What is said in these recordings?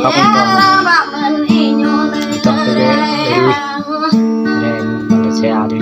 không còn tập cái ghế nên mình xe đi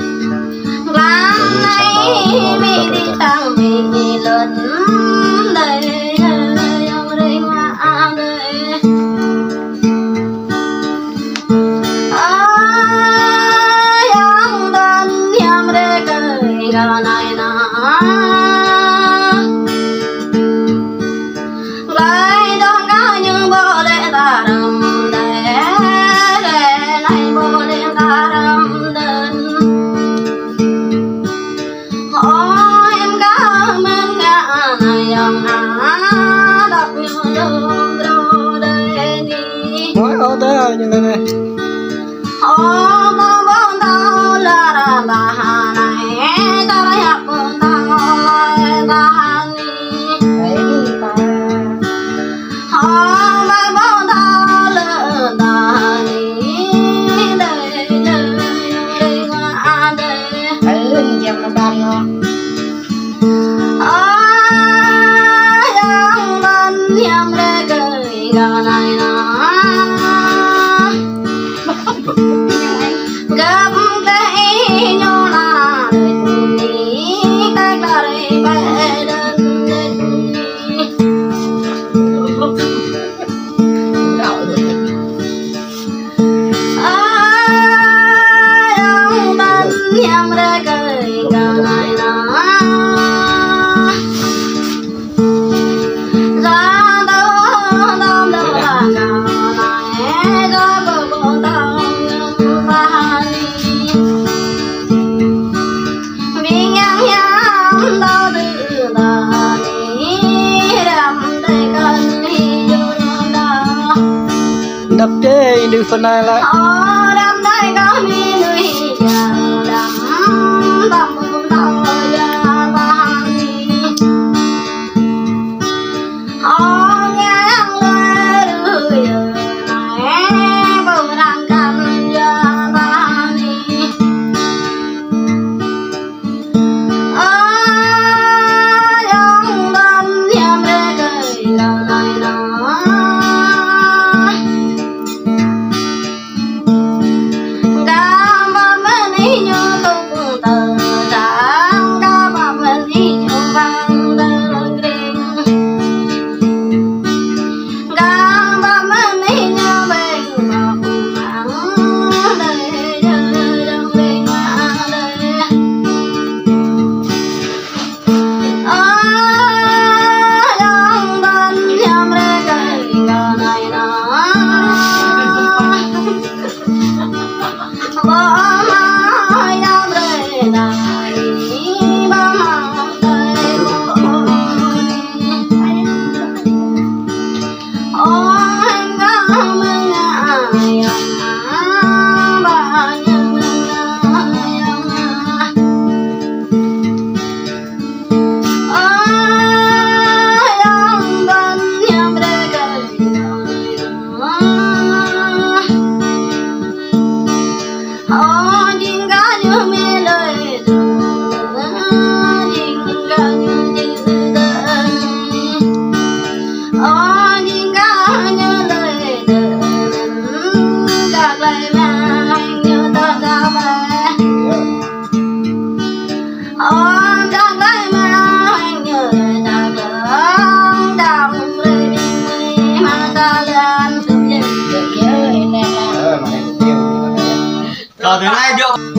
mỗi ô tô như thế này đập chế đi phần này lại từ nay được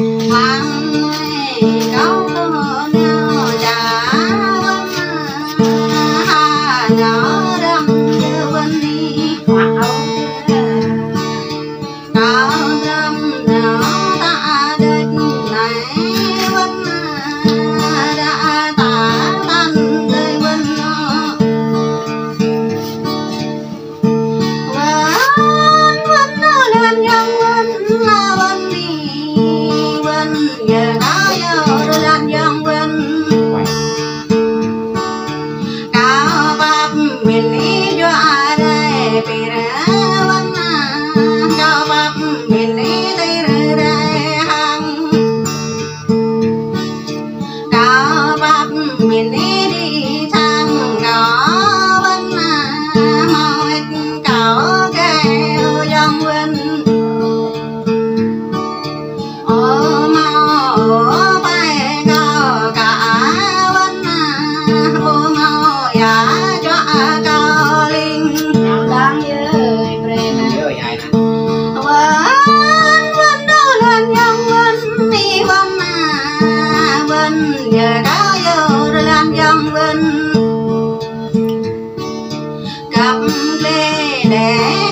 Yeah.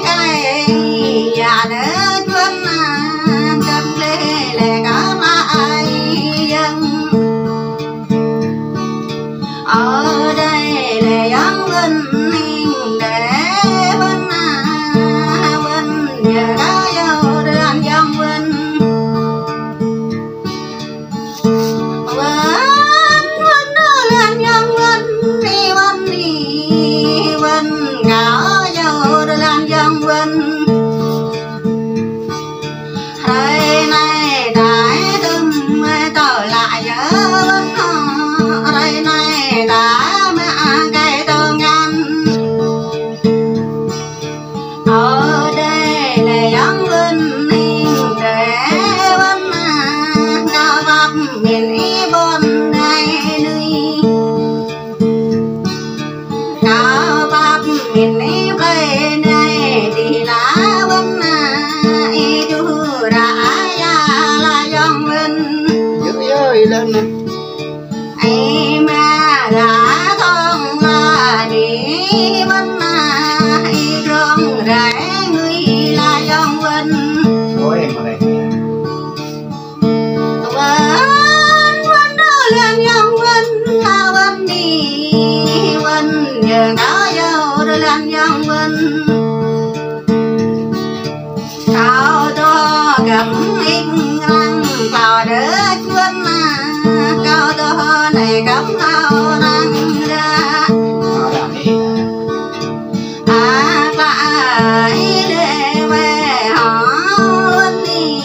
cái nhà đỡ chuân cầm lệ cả mai dân ở đây là dân vinh để vinh vinh nhờ có dâu đơn dân vinh Hãy này đại tâm trở lại nhớ vẫn đây này đã mẹ cây tơ ngăn ở đây là dân vinh để vẫn cao thấp miền ý bốn đây nơi cao thấp miền ý bên đây thì lá vẫn ý chú đã là dân vinh lên nè ai mà đã không là đi vẫn ai rong rẽ người là dân vinh ôi em ở đây vẫn đưa lên dân vinh là vẫn đi vẫn nhờ có dâu đưa lên dân vinh cao to cầm ít răng vào đỡ chuân cao to này cắm cao răng ra phải để về họ đi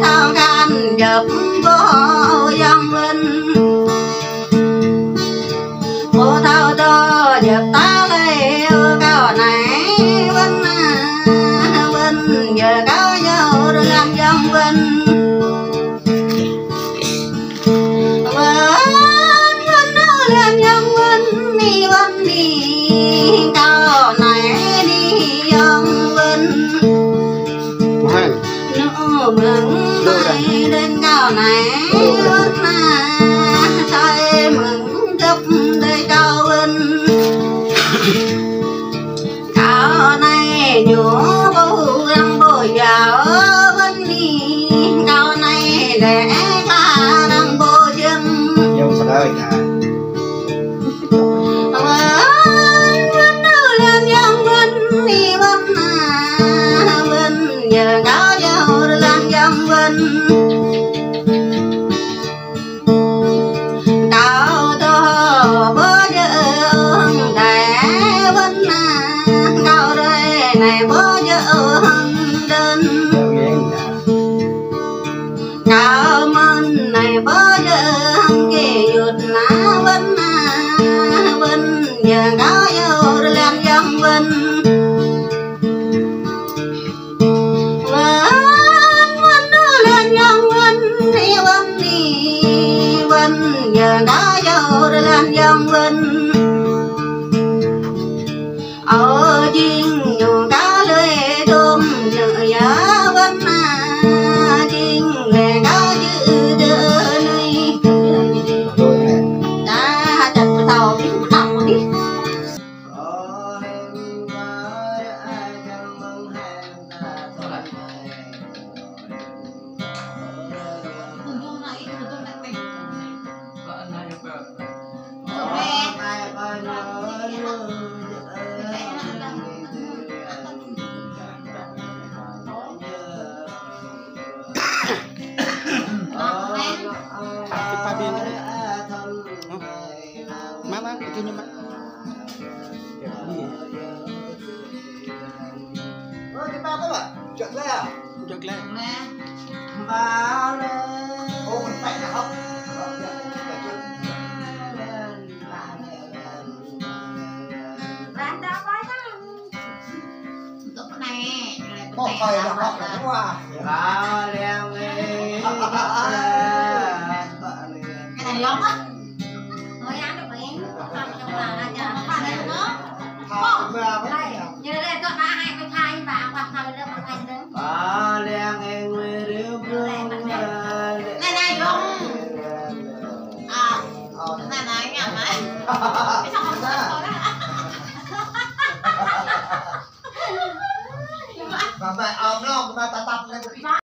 thao can dập vô dân vinh vô thao to dập ta leo cao này vinh vinh giờ cao dâu đưa làm dân vinh lên dân vinh đi vinh đi cao này đi dân vinh nụ mừng tay lên cao này vinh tay mừng cấp đây cao vinh cao này nhổ bầu răng bồi vào vinh đi cao này để ta đang bồi chân dâu sao đây hả lên dân vinh đi vinh vinh nhờ có dâu lên dân vinh cao to bố dơ đại vinh cao đây này bố dơ đơn cao mân này bố dơ kì dụt lá vinh vinh nhờ có dâu lên dân vinh vinh lên dân vinh đi vinh đi vinh nhờ có dâu lên dân vinh ở duyên dù có lưới tôm nợ giá vinh duyên lệ có dư đỡ nơi đã chặt tàu đi tàu đi Mama, itu nya mak. Oh, kita apa, Pak? Chọn le à? Chọn le. Ba le. Ô, mình phải là không? Làm đâu có đó. Lúc này Một cây là học là đúng không? Ba leng đi. cái này lắm á. Thôi ăn được em. Không trong là chờ nó pha lên nữa. Đây, như đây có hai cái thai vào hoặc thai lên hoặc thai lên. Ba leng em người điêu phương. Này Dung. Này nhầm ấy. Cái xong không thôi đó. mà mẹ ôm nó ta tập lên